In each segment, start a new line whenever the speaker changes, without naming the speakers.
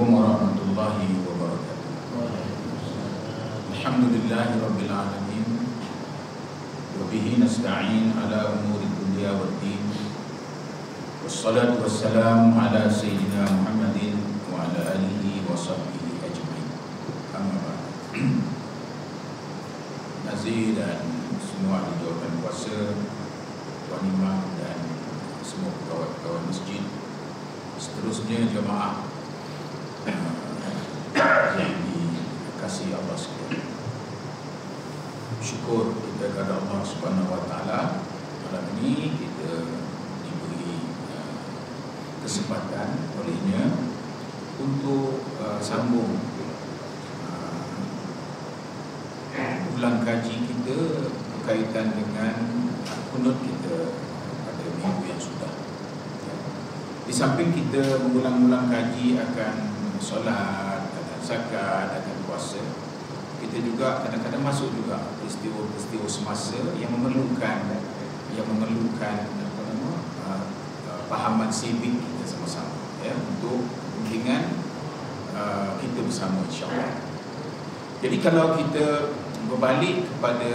Assalamualaikum warahmatullahi wabarakatuh. Alhamdulillahi rabbil alamin. Wa bihi nasta'in ala umuri dunya waddin. Wassalatu wassalamu ala sayyidina Muhammadin wa ala alihi wa sahbihi ajma'in. Amma ba'd. Nazir dan semua ahli jawatan kuasa, Tuan Imam dan semua kawan-kawan masjid, seterusnya jemaah yang dikasihi Allah sekalian. Syukur kita kepada Allah Subhanahu wa taala, malam ini kita diberi kesempatan olehnya untuk sambung ulang kaji kita berkaitan dengan kunut kita pada minggu yang sudah. Di samping kita mengulang-ulang kaji akan solat, akan zakat, akan puasa, kita juga kadang-kadang masuk juga peristiwa-peristiwa semasa yang memerlukan pahaman sibik kita sama-sama, ya, untuk kepentingan kita bersama, insya-Allah. Jadi kalau kita berbalik kepada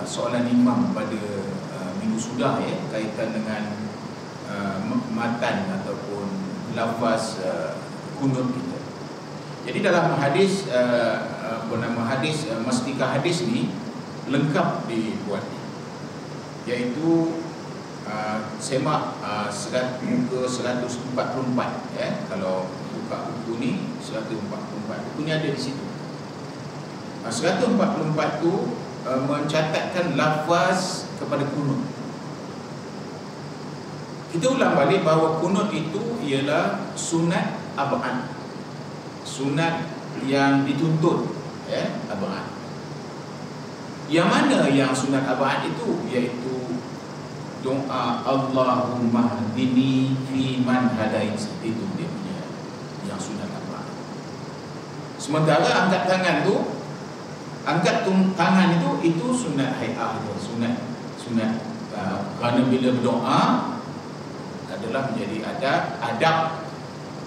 soalan imam pada minggu sudah, ya, kaitan dengan matan ataupun lafaz kunut kita. Jadi dalam hadis mastika hadis ni lengkap dibuat, iaitu semak muka 144, ya. Kalau buka buku ni 144, buku ni ada di situ. 144 tu mencatatkan lafaz kepada kunut. Kita ulang balik bahawa kunut itu ialah sunat ab'ad, sunat yang dituntut, ya, ab'ad. Yang mana yang sunat ab'ad itu? Iaitu doa Allahumma hdini fi man hadait. Itu dia punya yang sunat ab'ad. Sementara angkat tangan itu sunat hay'ah, sunat kerana bila berdoa adalah menjadi adab,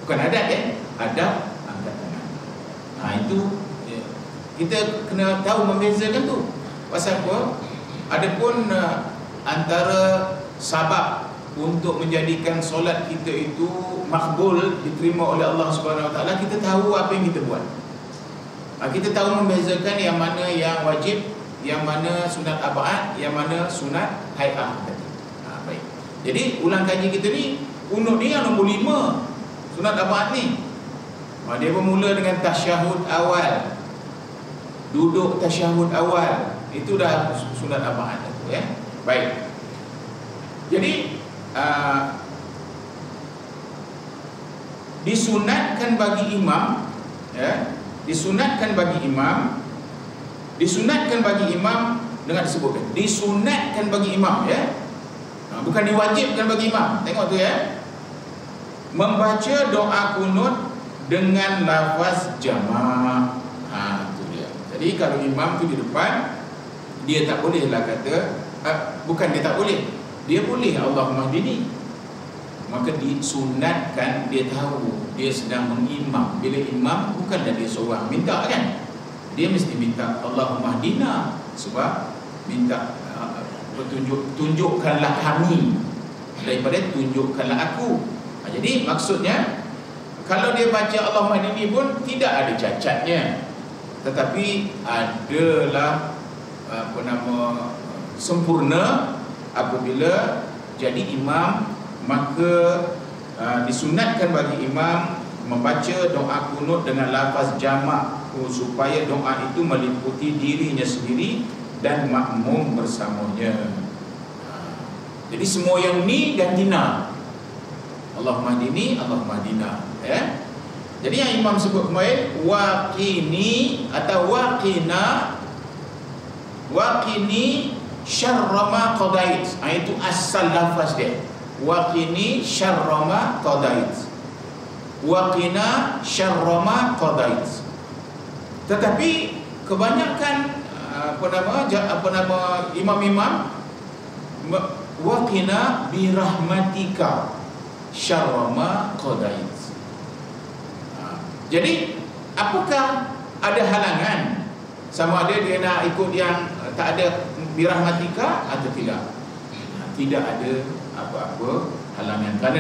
bukan adat, ya, adab angkat tangan. Itu, ya, kita kena tahu membezakan tu. Pasal apa? Adapun antara sabab untuk menjadikan solat kita itu makbul, diterima oleh Allah Subhanahu wa taala, kita tahu apa yang kita buat. Kita tahu membezakan yang mana yang wajib, yang mana sunat ab'ad, yang mana sunat hay'ah tadi. Baik. Jadi ulang kaji kita ni, kunut ni yang nombor 5, sunat ab'ad ni. Dia bermula dengan tasyahud awal, duduk tasyahud awal, itu dah sunat ab'ad, ya. Baik. Jadi disunatkan bagi imam, ya, disunatkan bagi imam dengan disebutkan disunatkan bagi imam, ya, bukan diwajibkan bagi imam. Tengok tu, ya, membaca doa kunut dengan lafaz jama'. Itu dia. Jadi kalau imam tu di depan, dia tak bolehlah kata bukan dia tak boleh, dia boleh Allahumma hdini. Maka disunatkan, dia tahu dia sedang mengimam. Bila imam bukanlah dia seorang minta, kan, dia mesti minta Allahumma hdina, sebab minta petunjuk, tunjukkanlah kami, daripada tunjukkanlah aku. Jadi maksudnya kalau dia baca Allahumma hdini pun tidak ada cacatnya, tetapi adalah sempurna apabila jadi imam. Maka disunatkan bagi imam membaca doa kunut dengan lafaz jama' supaya doa itu meliputi dirinya sendiri dan makmum bersamanya. Jadi semua yang ni gantina, Allahumma hdini, Allahumma hdina, ya. Jadi yang imam sebut kemarin, waqini atau waqini syarra ma qadait. Itu asal lafaz dia. Waqini syarra ma qadait, waqina syarra ma qadait. Tetapi kebanyakan imam-imam waqina birahmatika syarra ma qadait. Jadi apakah ada halangan sama ada dia nak ikut yang tak ada birahmatika atau tidak? Tidak ada apa-apa halangan. Kerana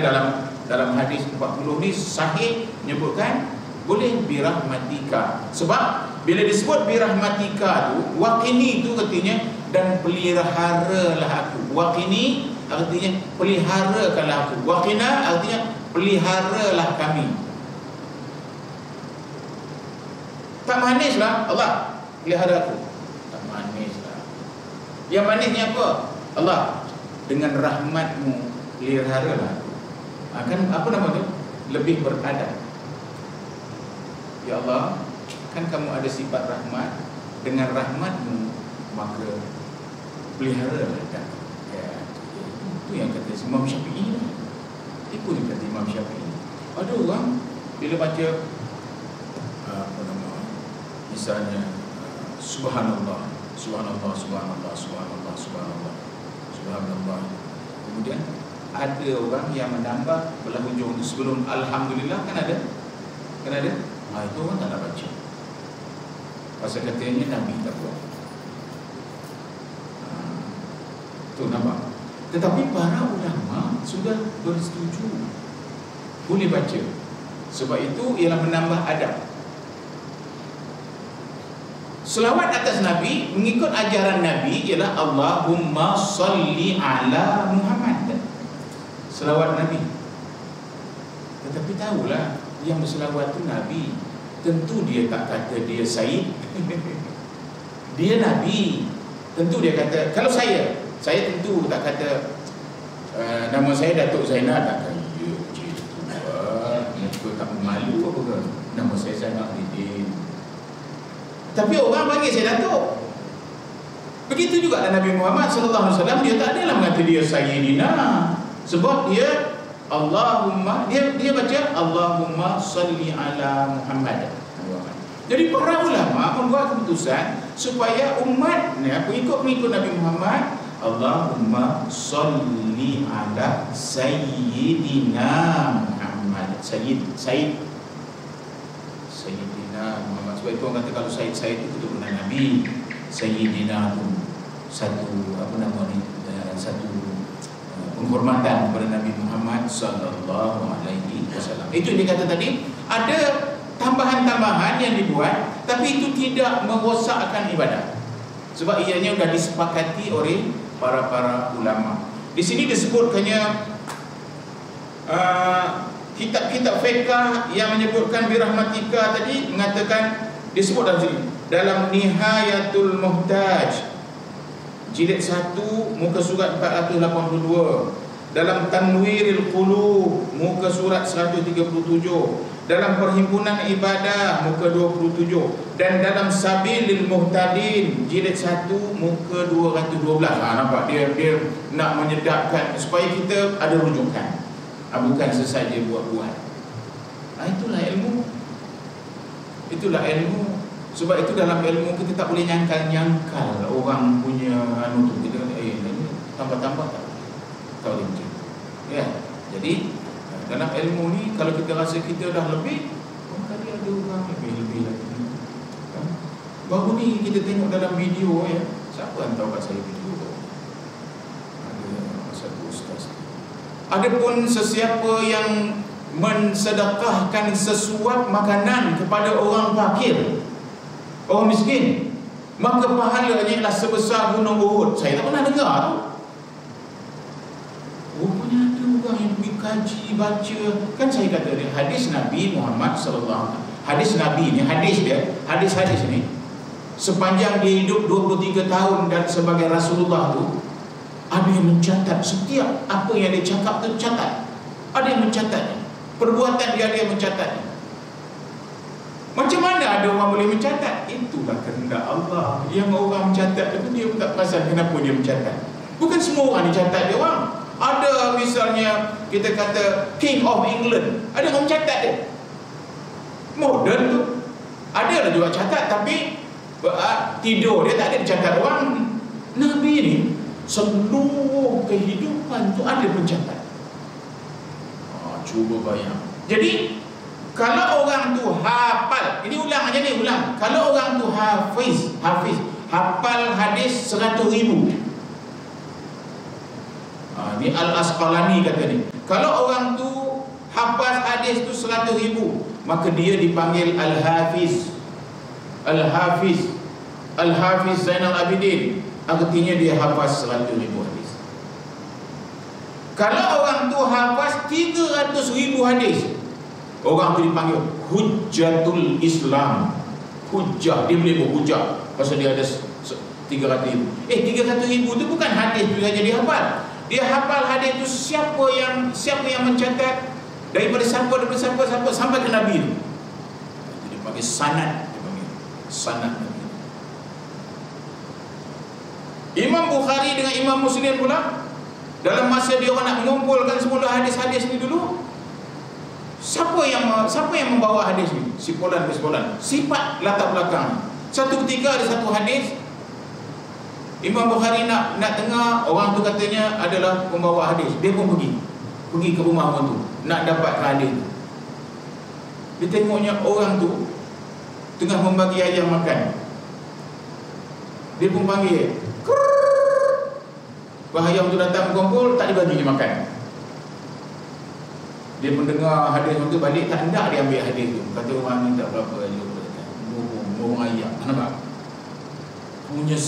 dalam hadis 40 ni sahih menyebutkan boleh birahmatika. Sebab bila disebut birahmatika tu, waqini tu artinya dan peliharalah aku. Waqini artinya peliharakanlah aku. Waqina artinya peliharalah kami. Tak manislah Allah pelihara aku. Tak manislah. Yang manisnya apa? Allah, dengan rahmatmu peliharalah aku. Kan apa nama tu? Lebih beradab. Ya Allah, kan kamu ada sifat rahmat, dengan rahmatmu maka peliharalah aku. Ya, itu yang kata Imam Syafi'i. Itu yang kata Imam Syafi'i. Ada orang bila baca apa nama, misalnya subhanallah, subhanallah, subhanallah, subhanallah, subhanallah, subhanallah. Kemudian ada orang yang menambah belah hujung sebelum alhamdulillah, kan ada? Itu orang tak nak baca. Pasal katanya Nabi tak buat. Tu nampak. Tetapi para ulama sudah bersetuju boleh baca. Sebab itu ialah menambah adab. Selawat atas Nabi mengikut ajaran Nabi ialah Allahumma salli ala Muhammad. Selawat Nabi. Tetapi tahulah yang berselawat tu Nabi, tentu dia tak kata dia Sayyid. Dia Nabi. Tentu dia kata, kalau saya tentu tak kata nama saya Datuk Zainal, tak kata ya cik tu tak malu apa ke, nama saya Zainal Abidin. Tapi orang panggil saya Datuk. Begitu juga Nabi Muhammad SAW, dia tak adalah mengata dia Sayyidina. Sebab dia Allahumma, dia baca Allahumma salli ala Muhammad. Jadi para ulama membuat keputusan supaya umat pengikut Nabi Muhammad, Allahumma salli ala Sayyidina Muhammad. Sayyidina Muhammad. Sebab itu orang kata kalau Sayyid itu keturunan Nabi. Sayyidina itu satu apa nama ni, satu penghormatan kepada Nabi Muhammad sallallahu alaihi wasallam. Itu yang dikata tadi, ada tambahan-tambahan yang dibuat tapi itu tidak merosakkan ibadah. Sebab ianya sudah disepakati oleh para ulama. Di sini disebutkannya kitab-kitab fiqh yang menyebutkan birahmatika tadi mengatakan, disebut dalam sini dalam Nihayatul Muhtaj jilid 1 muka surat 482, dalam Tanwiril Qulub muka surat 137, dalam Perhimpunan Ibadah muka 27, dan dalam Sabilil Muhtadin jilid 1 muka 212. Nampak dia nak menyedapkan supaya kita ada rujukan, bukan sesaja buat-buat. Itulah ilmu. Sebab itu dalam ilmu kita tak boleh nyangkal orang punya tu. Kita ini tambah-tambah tak boleh macam. Ya. Jadi dalam ilmu ni kalau kita rasa kita dah lebih, kali ada orang lebih lagi. Baru ni kita tengok dalam video ya. Siapa yang tahu kat saya video tu? Ada satu ustaz. Adapun sesiapa yang mensedekahkan sesuap makanan kepada orang fakir, orang miskin, maka pahalanya ialah sebesar gunung Uhud. Saya tak pernah dengar tu. Rupanya ada orang yang pergi kaji, baca. Kan saya kata dia hadis Nabi Muhammad SAW. Hadis Nabi ni, hadis ni sepanjang dia hidup 23 tahun dan sebagai Rasulullah tu, ada yang mencatat setiap apa yang dia cakap tu, catat. Ada yang mencatatnya. Perbuatan dia ada yang mencatatnya. Macam mana ada orang boleh mencatat? Itulah kehendak Allah. Yang orang mencatat itu dia pun tak perasan kenapa dia mencatat. Bukan semua orang dicatat dia orang. Ada misalnya kita kata King of England, ada orang mencatat dia. Modern tu ada lah juga catat, tapi tidur dia tak ada dicatat orang. Nabi ni seluruh kehidupan tu ada pencatat. Cuba bayang. Jadi Kalau orang tu hafal, ini ulang aja ni, ulang. Kalau orang tu hafiz, hafal hadis 100,000. Ni Al-Asqalani kata ni. Kalau orang tu hafaz hadis tu 100,000, maka dia dipanggil Al-Hafiz. Al-Hafiz Zainal Abidin, artinya dia hafaz 100,000 hadis. Kalau orang tu hafaz 300,000 hadis, orang tu dipanggil Hujjatul Islam. Hujjah, dia boleh berhujjah pasal dia ada 300,000. 300,000 tu bukan hadis tu saja dia hafal. Dia hafal hadis tu siapa yang mencatat, daripada siapa sampai ke Nabi tu. Dia panggil sanad, sanad Nabi. Imam Bukhari dengan Imam Muslim pula, dalam masa dia orang nak mengumpulkan semula hadis-hadis ni dulu, siapa yang membawa hadis ni? Simpulan, sifat latar belakang. Satu ketika ada satu hadis, Imam Bukhari nak dengar, orang tu katanya adalah pembawa hadis. Dia pun pergi ke rumah orang tu nak dapat hadis tu. Dia tengoknya orang tu tengah membagi ayam makan. Dia pun panggil, ayam tu datang berkumpul, tak dibagi dia makan. Dia mendengar hadis tu balik, tak hendak dia ambil hadis tu. Kata orang ni tak berapa, burung ayam. Nampak? Punya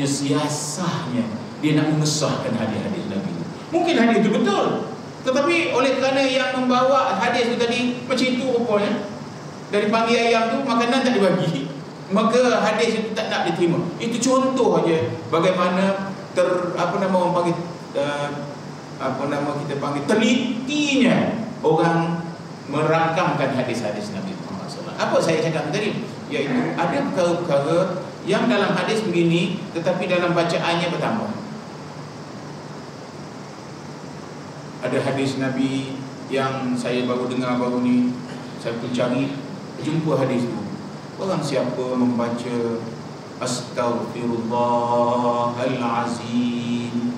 siasahnya, dia nak mengesahkan hadis-hadis Nabi. Mungkin hadis itu betul, tetapi oleh kerana yang membawa hadis itu tadi macam itu rupanya, dari panggil ayam tu makanan tak dibagi, maka hadis itu tak nak diterima. Itu contoh aja bagaimana orang panggil kita panggil telitinya orang merakamkan hadis-hadis Nabi Muhammad SAW. Apa saya cakap tadi? Iaitu ada perkara-perkara yang dalam hadis begini, tetapi dalam bacaannya bertambah. Ada hadis Nabi yang saya baru dengar baru ni, saya pun cari, jumpa hadis tu. Orang siapa membaca Astaghfirullahalazim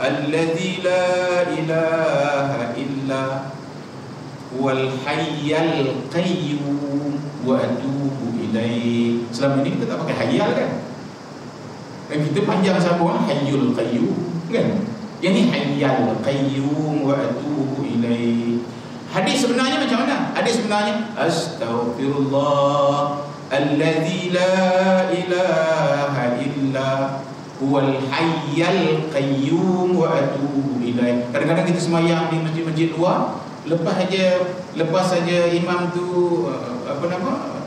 alladzi la ilaha illa huwal hayyul qayyum wa atubu ilaih. Selama ini kita tak pakai hayal kan? Dan kita panjang sama hayyul qayyum kan? Yang ni hayyul qayyum wa atubu ilaih. Hadis sebenarnya macam mana? Hadis sebenarnya Astaghfirullah alladzi la ilaha illa huwal hayyul qayyum wa atubu ilaih. Kadang-kadang kita semayang di masjid-masjid luar, lepas saja imam tu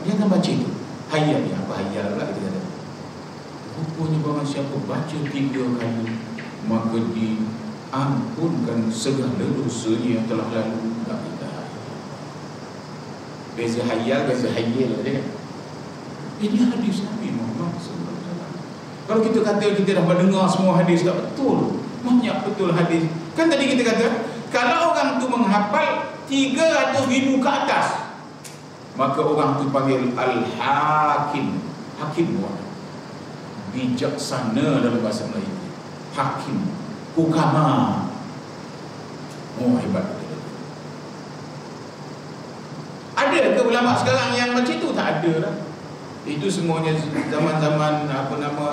dia akan baca tu hayal. Apa hayal pula kita kata? Rupanya barang siapa baca 3 kali, maka diampunkan segala dosanya yang telah lalu. Beza hayal, beza hayal kan? Ini hadis Nabi Muhammad SAW. Kalau kita kata kita dah mendengar semua hadis, tak betul. Banyak betul hadis. Kan tadi kita kata, kalau orang tu menghafal 300,000 ke atas, maka orang tu panggil Al-Hakim. Hakim buat bijaksana dalam bahasa Melayu. Hakim, hukama. Oh, hebat betul. Ada ke ulama sekarang yang macam itu? Tak ada lah. Itu semuanya zaman-zaman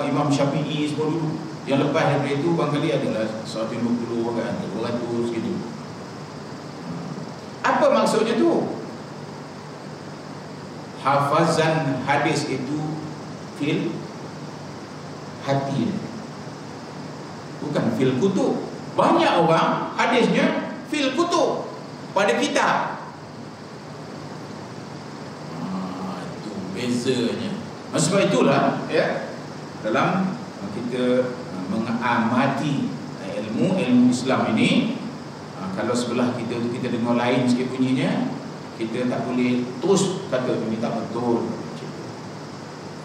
Imam Syafi'i semua dulu. Yang lepas daripada itu barangkali adalah 150 kan, 200 gitu. Apa maksudnya tu? Hafazan hadis itu fil hati, bukan fil kutub. Banyak orang hadisnya fil kutub, pada kitab. Itu bezanya. Sebab itulah ya, dalam kita mengamati ilmu Islam ini, kalau sebelah kita dengar lain sikit bunyinya, kita tak boleh terus kata ini tak betul.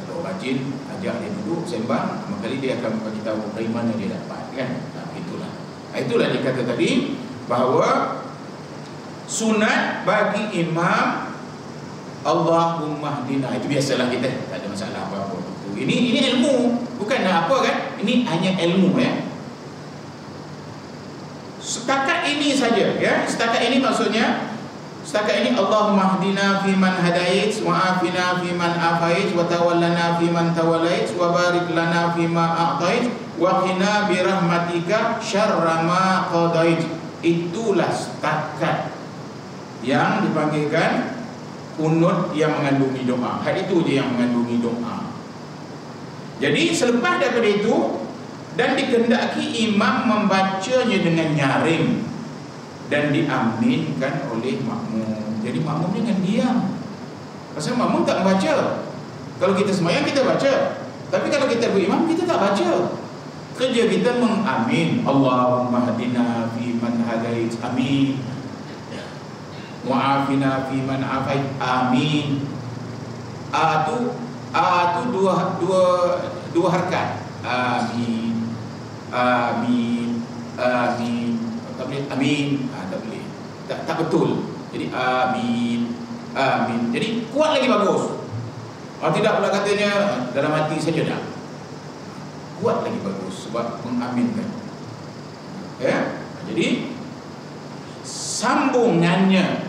Kalau rajin ajak dia duduk sembang, maknanya dia akan bagi tahu dari mana dia dapat kan. Itulah dia kata tadi bahawa sunat bagi imam Allahumma hdina. Itu biasalah kita, tak ada masalah apa-apa. Ini ilmu, bukan apa kan? Ini hanya ilmu ya. Setakat ini saja ya. Setakat ini maksudnya Setakat ini Allahumma hdina fiman hadait wa afina fiman afait wa tawallana fiman tawallait wa barik lana fima a'tait wa qina bi rahmatika syarra ma qadait. Itulah setakat yang dipanggilkan kunut yang mengandungi doa. Hal itu je yang mengandungi doa. Jadi selepas daripada itu, dan dikehendaki imam membacanya dengan nyaring dan diaminkan oleh makmum. Jadi makmum jangan diam. Pasal makmum tak baca. Kalau kita sembahyang kita baca. Tapi kalau kita berimam kita tak baca. Kerja kita mengamin. Allahumma hadina fi man hadait. Amin. Wa afina fi man afait. Amin. A tu dua harakat. Amin. Amin. Amin. Tak boleh amin, tak boleh, tak betul. Jadi amin, amin. Jadi kuat lagi bagus. Kalau tidak pula katanya dalam hati saja dah. Kuat lagi bagus sebab mengaminkan. Ya. Jadi sambungannya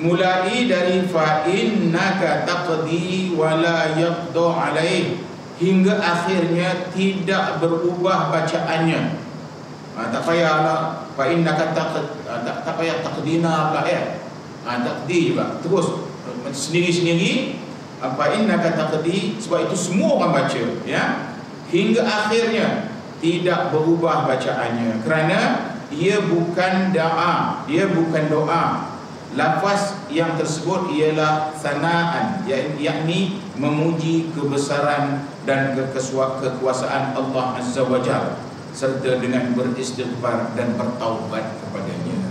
mulai dari fa innaka taqdi wa la yaqdu alaih hingga akhirnya tidak berubah bacaannya. Tak payahlah fa innaka tak payah taqdina pula ya. Taqdi juga terus sendiri-sendiri fa innaka taqdi, sebab itu semua orang baca ya, hingga akhirnya tidak berubah bacaannya kerana ia bukan doa, dia bukan doa. Lafaz yang tersebut ialah sanaan, yakni memuji kebesaran dan kekuasaan Allah Azza wa Jalla, serta dengan beristighfar dan bertaubat kepadanya.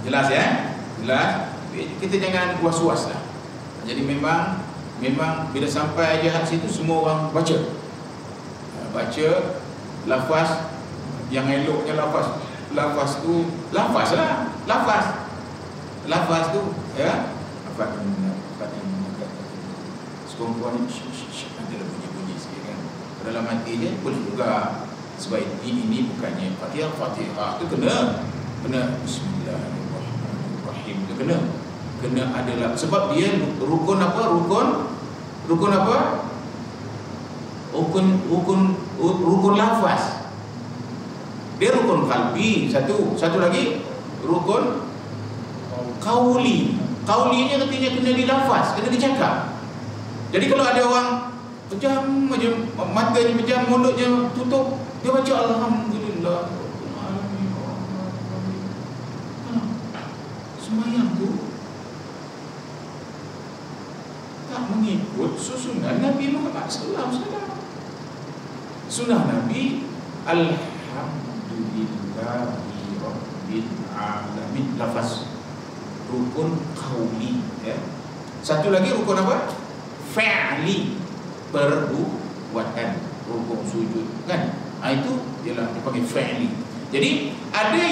Jelas ya? Jelas. Kita jangan was-was lah. Jadi memang bila sampai ayat situ semua orang baca. Baca lafaz yang eloknya lafaz tu lafaz lah. Lafaz tu ya. Sekumpulan ada bunyi-bunyi sikit kan. Dalam hati dia boleh juga. Sebab ini bukannya Fatihah tu kena Bismillahirrahmanirrahim tu kena adalah, sebab dia rukun apa? Rukun apa? Rukun lafaz. Dia rukun qalbi satu lagi rukun qauli. Qaulinya artinya kena dilafaz, kena dicakap. Jadi kalau ada orang pejam aja, matanya pejam, mulutnya tutup, dia baca alhamdulillah. Sembahyang tu tak mengikut susunan Nabi Muhammad sallallahu alaihi wasallam. Sunnah Nabi alhamdulillahi rabbil alamin, lafaz rukun qauli ya. Satu lagi rukun apa? Fa'li, perbuatan, rukun sujud kan. Itu ialah dipanggil fa'li. Jadi ada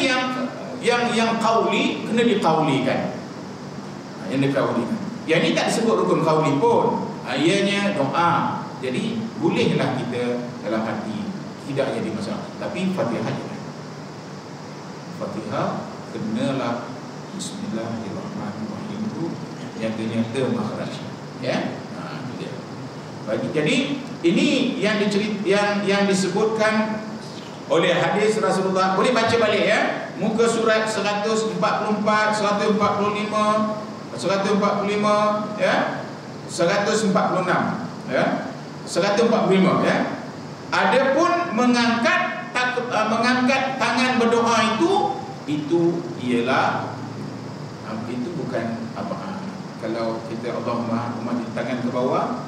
yang qauli kena diqaulikan. Yang diqaulikan. Yang ini tak disebut rukun qauli pun. Ianya doa. Jadi bolehlah kita dalam hati, tidak jadi masalah. Tapi Fatihah jangan. Fatihah kenalah Bismillahirrahmanirrahim itu yang ternyata makhrajnya. Ya. Itu dia. Jadi ini yang disebutkan oleh hadis Rasulullah. Boleh baca balik ya. Muka surat 144, 145, 145 ya. 146 ya. 145 ya. Adapun mengangkat tangan berdoa itu ialah itu bukan apa. Kalau kita Allahumma di tangan ke bawah,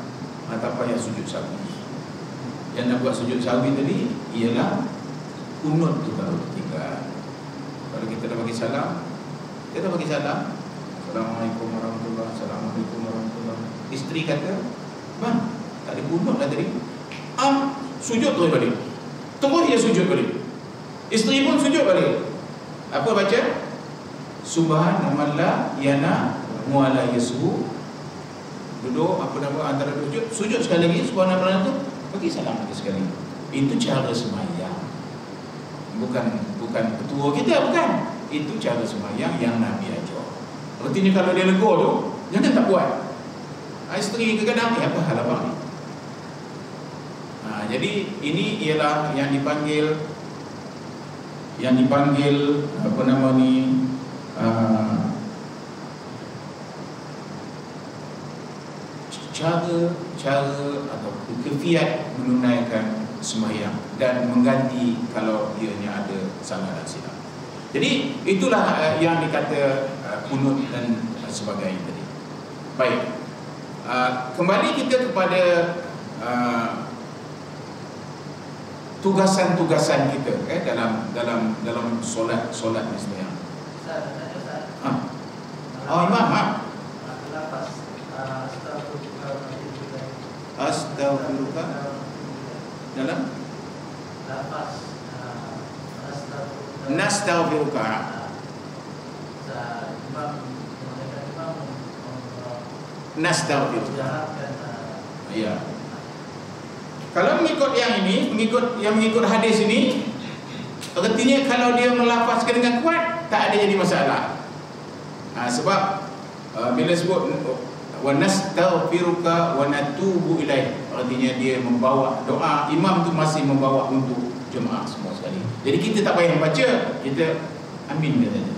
tak payah sujud sahwi. Yang nak buat sujud sahwi tadi ialah kunut tu baru ketiga. Kalau kita dah bagi salam, Assalamualaikum warahmatullahi wabarakatuh. Assalamualaikum warahmatullahi wabarakatuh. Isteri kata, "Bang, tak ada kunut lah tadi." Sujud terus balik. Terus dia sujud balik. Isteri pun sujud balik. Apa baca? Subhanallah yana wa la yasbu. Duduk antara sujud sekali lagi subhanallah tu bagi salam lagi sekali. Itu cara sembahyang. Bukan ketua kita, bukan. Itu cara sembahyang yang Nabi ajar. Artinya kalau dia lega tu, jangan tak buat. Isteri kadang-kadang, apa hal abang ni? Jadi ini ialah yang dipanggil apa nama ni, cara atau kefiat menunaikan sembahyang dan mengganti kalau ianya ada salah dan silap. Jadi itulah yang dikata kunut dan sebagainya tadi. Baik, kembali kita kepada tugasan-tugasan kita dalam solat ni sembahyang. Imam, Astaghfirullah dalam lafaz nastaghfirullah. Nastaghfirullah. Ya. Kalau mengikut yang mengikut hadis ini, artinya kalau dia melafazkan dengan kuat, tak ada jadi masalah. Sebab bila sebut wa nastaghfiruka wa natubu ilaih, artinya dia membawa doa, imam tu masih membawa untuk jemaah semua sekali. Jadi kita tak payah baca, kita amin dia saja.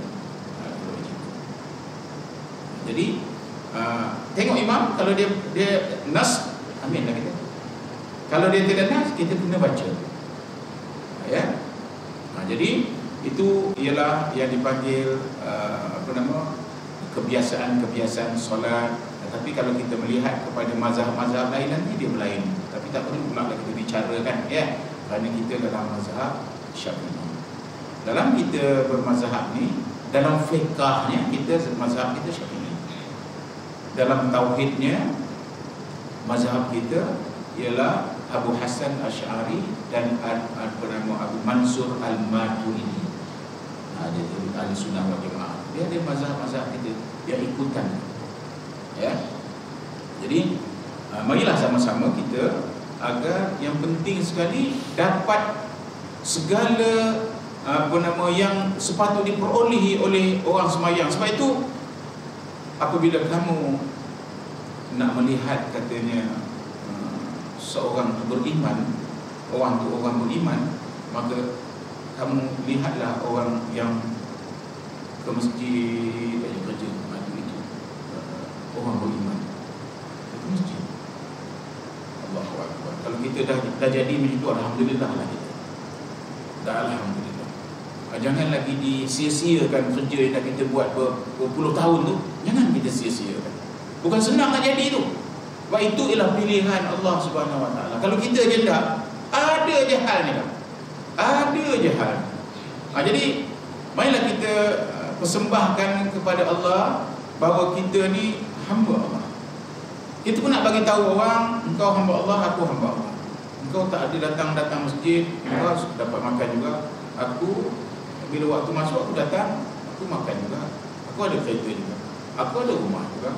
Jadi tengok imam, kalau dia nas, amin lah kita. Kalau dia tidak nas, kita kena baca. Ya. Jadi itu ialah yang dipanggil kebiasaan solat. Tapi kalau kita melihat kepada mazhab-mazhab lain, nanti dia berlain. Tapi tak perlu pula kita bicarakan, ya. Kerana kita dalam mazhab Syafi'i. Dalam kita bermazhab ni, dalam fiqahnya kita mazhab kita Syafi'i. Dalam tauhidnya, mazhab kita ialah Abu Hasan Asy'ari dan Abu Mansur Al-Maturidi. Dia ahli sunnah wal jamaah. Dia ada mazhab-mazhab kita yang ikutan. Ya. Jadi marilah sama-sama kita, agar yang penting sekali dapat segala yang sepatut diperolehi oleh orang sembahyang. Sebab itu apabila kamu nak melihat katanya seorang beriman, orang beriman, maka kamu lihatlah orang yang ke masjid kerja itu orang beriman ke masjid. Allahu Akbar. Kalau kita dah jadi macam itu, alhamdulillah lah kita. Dah alhamdulillah. Jangan lagi disia-siakan kerja yang dah kita buat berpuluh tahun tu. Jangan kita sia-siakan. Bukan senang nak jadi tu. Sebab itu ialah pilihan Allah Subhanahu Wa Taala. Kalau kita je tak, ada je hal ni kan. Ada je hal. Jadi marilah kita persembahkan kepada Allah bahawa kita ni hamba Allah. Kita pun nak bagi tahu orang, engkau hamba Allah, aku hamba Allah. Engkau tak ada datang masjid, engkau dapat makan juga. Aku bila waktu masuk aku datang, aku makan juga. Aku ada kereta juga. Aku ada rumah juga.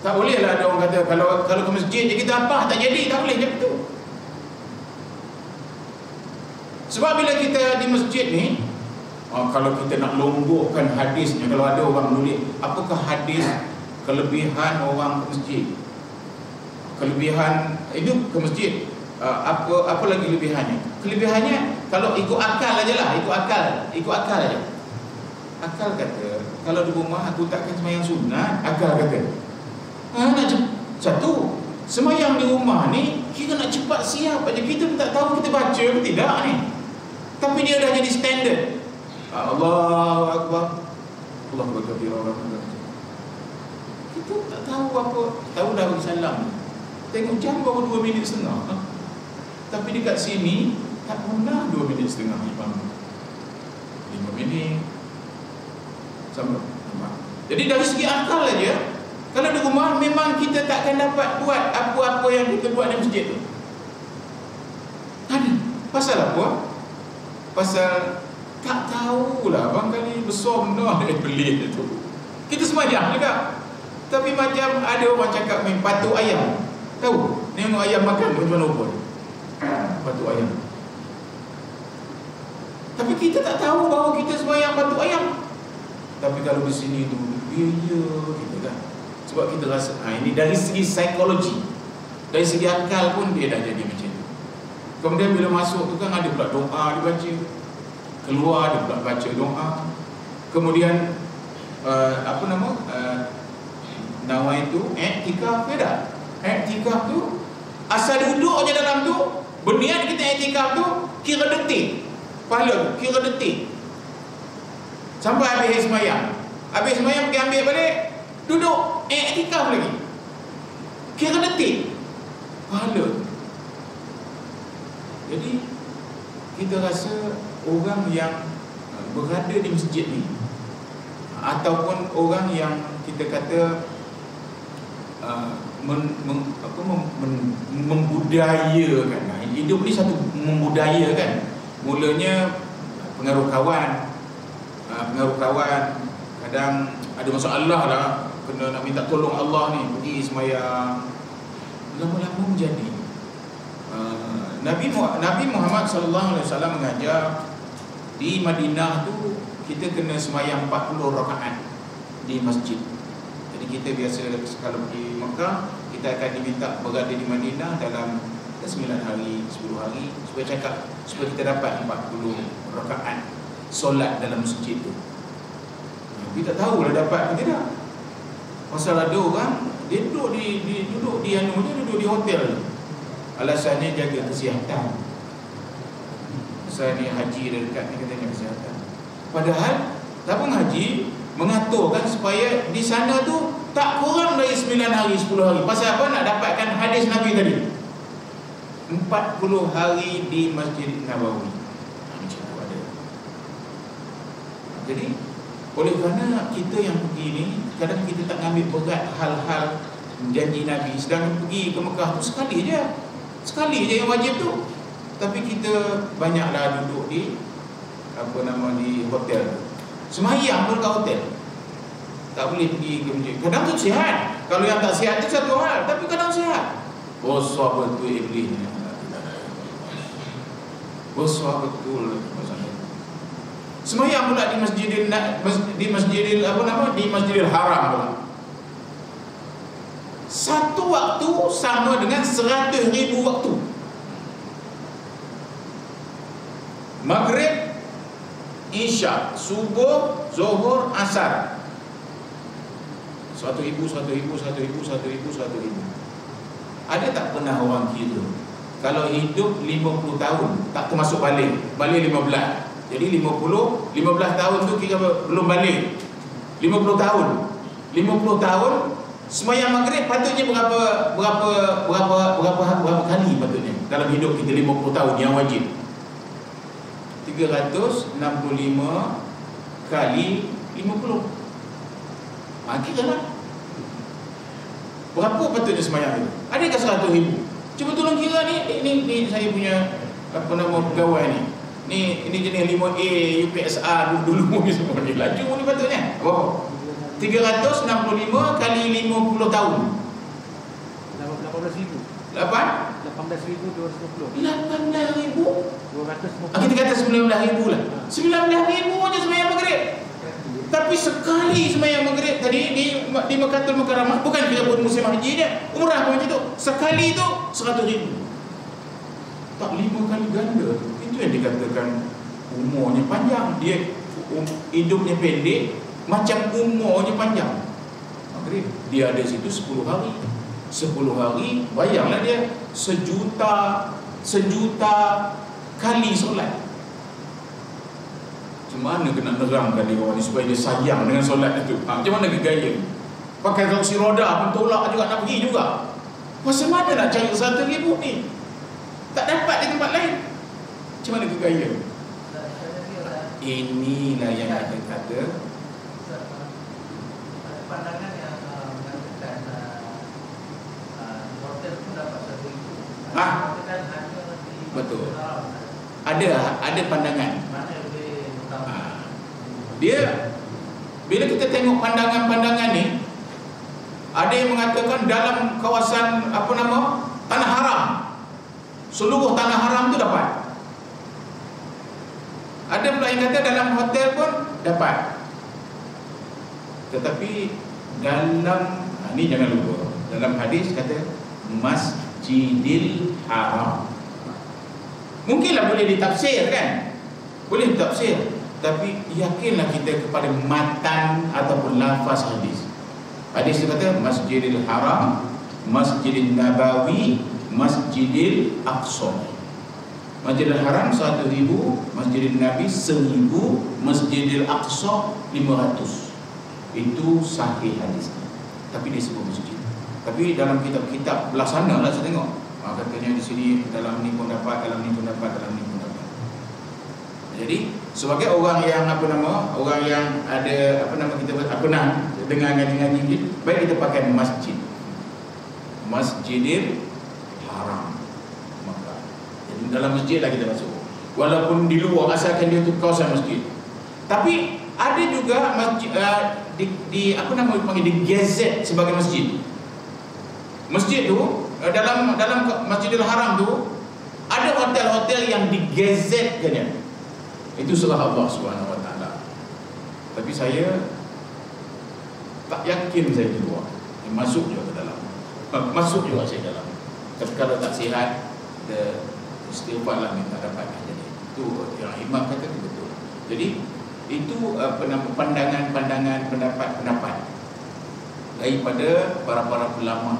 Tak bolehlah ada orang kata kalau ke masjid je kita apa tak jadi, tak boleh macam tu. Sebab bila kita di masjid ni, kalau kita nak longgokan hadisnya, kalau ada orang menulis apakah hadis kelebihan orang ke masjid, kelebihan itu ke masjid, apa lagi kelebihannya? Kelebihannya kalau ikut akal aja lah, ikut akal aja. Akal kata kalau di rumah aku takkan sembahyang sunat. Akal kata nak satu sembahyang di rumah ni kita nak cepat siap aja, kita pun tak tahu kita baca ke tidak ni. Tapi dia dah jadi standard. Allahu Akbar, Allahu Akbar, kita tak tahu apa. Tahu dah salam, tengok jam baru 2 minit setengah. Tapi dekat sini tak pernah 2 minit setengah imam. 5 minit sama. Jadi dari segi akal aja, kalau di rumah memang kita takkan dapat buat apa-apa yang kita buat di masjid tu. Ada. Pasal apa? Pasal tak tahulah, barangkali besar benda yang beli tu. Kita sembahyang juga. Tapi macam ada orang cakap main patuk ayam. Tahu? Tengok ayam makan macam mana pun. Patuk ayam. Tapi kita tak tahu bahawa kita sembahyang batu ayam. Tapi kalau di sini tu, ya gitu kan. Sebab kita rasa, ini dari segi psikologi, dari segi akal pun dia dah jadi macam tu. Kemudian bila masuk tu kan ada pula doa dibaca, keluar dia pula baca doa. Kemudian nama itu i'tikaf ke tak? I'tikaf tu asal duduk je dalam tu, berniat kita i'tikaf tu kira detik. Pahala kira detik. Sampai habis sembahyang. Habis sembahyang pergi ambil balik, duduk i'tikaf lagi. Kira detik. Pahala. Jadi kita rasa orang yang berada di masjid ni, ataupun orang yang kita kata membudayakan. Hidup ni satu membudayakan. Mulanya pengaruh kawan, kadang ada masalah lah, kena nak minta tolong Allah ni, pergi sembahyang, lama-lama menjadi Nabi Muhammad sallallahu alaihi wasallam mengajar di Madinah tu kita kena sembahyang 40 rakaat di masjid. Jadi kita biasa kalau pergi Mekah, kita akan diminta berada di Madinah dalam 9 hari, 10 hari supaya kita dapat 40 rakaat solat dalam masjid tu. Kita tak tahulah dapat ke tidak. Pasal ada orang dia duduk di hotel. Alasannya jaga kesihatan. Pasal ni haji dekat ni katanya kesihatan. Padahal tabung haji mengaturkan supaya di sana tu tak kurang dari 9 hari, 10 hari. Pasal apa? Nak dapatkan hadis Nabi tadi, 40 hari di Masjid Nabawi. Macam tu ada. Jadi oleh kerana kita yang pergi ni, kadang kita tak ambil berat hal-hal janji Nabi. Sedang pergi ke Mekah tu sekali je yang wajib tu. Tapi kita banyaklah duduk di di hotel. Sembahyang pun kat hotel. Tak boleh pergi ke masjid. Kadang tu sihat. Kalau yang tak sihat tu satu hal, tapi kadang sihat. Besar betul iblis ni. Besar betul. Sembahyang pula di Masjidil Haram pula. Satu waktu sama dengan 100,000 waktu. Maghrib, Isya, Subuh, Zuhur, Asar. 1,000. Ada tak pernah orang kira kalau hidup 50 tahun tak termasuk balik 15. Jadi 15 tahun tu kira belum balik. 50 tahun sembahyang maghrib patutnya berapa kali patutnya dalam hidup kita 50 tahun yang wajib? 365 kali 50. Kira lah berapa patutnya sembahyang itu? Adakah 100,000? Cuba tolong kira ni saya punya pegawai ni. Ini jenis 5A UPSR dulu semua ni laju ni patutnya. Berapa? 365 kali 50 tahun.
18,000.
18,250.
18,250.
Kita kata 19,000 lah. 19,000 je sembahyang maghrib. Tapi sekali sembahyang maghrib tadi di Makkahul Mukarramah, bukan kita buat musim haji dia, umrah pun macam tu. Sekali tu 100,000. Tak 5 kali ganda. Itu yang dikatakan umurnya panjang. Dia hidupnya pendek, macam umurnya panjang. Maghrib dia ada situ 10 hari. 10 hari, bayanglah dia 1 juta kali solat. Macam mana kena nerangkan dia orang ni supaya dia sayang dengan solat itu? Macam mana gaya? Pakai kursi roda pun tolak juga nak pergi juga. Macam mana nak cari 100,000 ni? Tak dapat di tempat lain. Macam mana gaya? Inilah yang ada kata
pandangan yang mengatakan hotel pun dapat 1,000.
Betul. Ada pandangan.
Mana yang lebih utama?
Dia bila kita tengok pandangan-pandangan ni, ada yang mengatakan dalam kawasan tanah haram, seluruh tanah haram tu dapat. Ada pula yang kata dalam hotel pun dapat. Tetapi dalam ini jangan lupa, dalam hadis kata Masjidil Haram. Mungkinlah boleh ditafsir kan? Boleh ditafsir. Tapi yakinlah kita kepada matan ataupun lafaz hadis. Hadis itu kata Masjidil Haram, Masjidil Nabawi, Masjidil Aqsa. Masjidil Haram 1,000, Masjidil Nabi 1,000, Masjidil Aqsa 500. Itu sahih hadisnya. Tapi dia sebut masjid. Tapi dalam kitab-kitab belah sana lah saya tengok. Katanya di sini dalam ni pun dapat, dalam ni pun dapat, dalam ni pun dapat. Jadi sebagai orang yang orang yang ada kita pernah dengar ngaji-ngaji, baik kita pakai masjid. Masjidil Haram. Maka jadi dalam masjid lah kita masuk. Walaupun di luar asalkan dia tu kawasan masjid. Tapi ada juga masjid dipanggil di gazette sebagai masjid. Masjid tu dalam Masjidil Haram tu ada hotel-hotel yang digazetkannya. Itu salah Allah Subhanahu Wa Taala. Tapi saya tak yakin saya keluar. Masuk juga ke dalam. Masuk juga saya dalam. Tapi kalau tak sihat, kita istighfarlah minta dapat. Jadi itu yang imam kata itu betul. Jadi itu pandangan-pandangan, pendapat-pendapat daripada para ulama.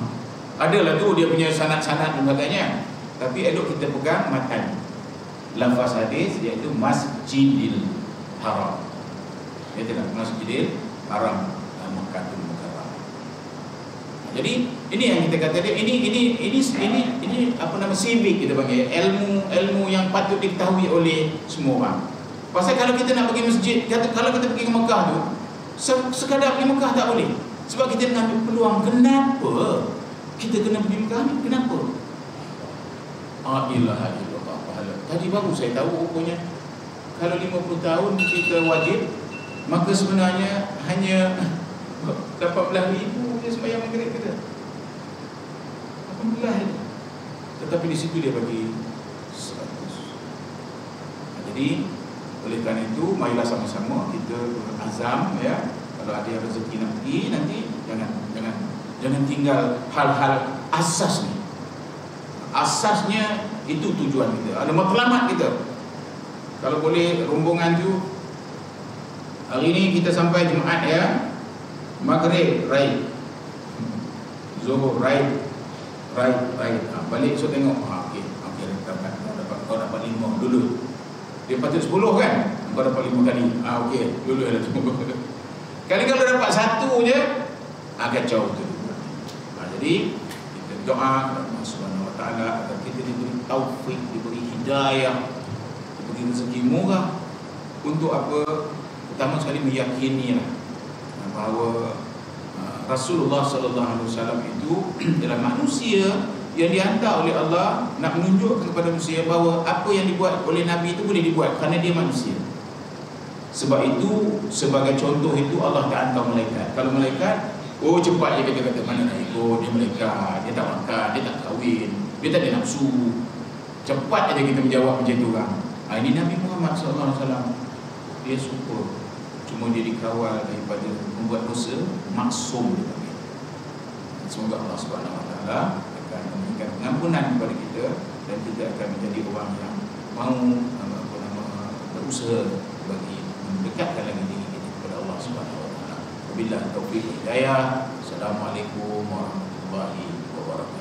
Adalah tu dia punya sanad-sanad dan sebagainya. Tapi elok kita pegang matan lafaz hadis, iaitu Masjidil Haram. Dia tidak Masjidil Haram Makkahul Mukarramah. Jadi ini yang kita kata dia, ini civic kita panggil, ilmu yang patut diketahui oleh semua orang. Pasal kalau kita nak pergi masjid, kalau kita pergi ke Mekah tu, sekadar pergi Mekah tak boleh. Sebab kita nak ambil peluang. Kenapa kita kena pergi Mekah ni? Kenapa? Ilaha illallah pahala. Tadi baru saya tahu rupanya kalau 50 tahun kita wajib, maka sebenarnya hanya 18,000 dia sembahyang maghrib kita. 18,000. Tetapi di situ dia bagi 100. Jadi oleh kerana itu, marilah sama-sama kita berazam, ya. Kalau ada yang rezeki nak pergi, nanti jangan tinggal hal-hal asas ni. Asasnya itu tujuan kita. Ada matlamat kita. Kalau boleh rombongan tu hari ni kita sampai Jumaat, ya. Maghrib ride, Zuhur ride. Balik so tengok, okey kau dapat 5 dulu. Dia patut 10 kan? Kau dapat 5 kali. Okey, dulu ada tu. Kali kalau dapat 1 je, kacau tu. Jadi kita doa kepada Allah Subhanahu Wa Taala agar kita diberi taufik, diberi hidayah, diberi rezeki murah untuk apa? Pertama sekali meyakinilah bahawa Rasulullah sallallahu alaihi wasallam itu adalah manusia yang dihantar oleh Allah nak menunjukkan kepada manusia bahawa apa yang dibuat oleh Nabi itu boleh dibuat kerana dia manusia. Sebab itu, sebagai contoh itu Allah tak hantar malaikat. Kalau malaikat, cepat je kita kata mana nak ikut, dia malaikat, dia tak makan, dia tak kahwin, dia tak ada nafsu. Cepat aja kita menjawab macam tu orang. Ini Nabi Muhammad sallallahu alaihi wasallam, dia super. Cuma dia dikawal daripada membuat dosa, maksum dia panggil. Semoga Allah Subhanahu Wa Taala akan memberikan pengampunan kepada kita dan kita akan menjadi orang yang mahu berusaha bagi mendekatkan lagi diri kita kepada Allah Subhanahu Wa Taala. Wabillahi taufiq hidayah. Assalamualaikum warahmatullahi wabarakatuh.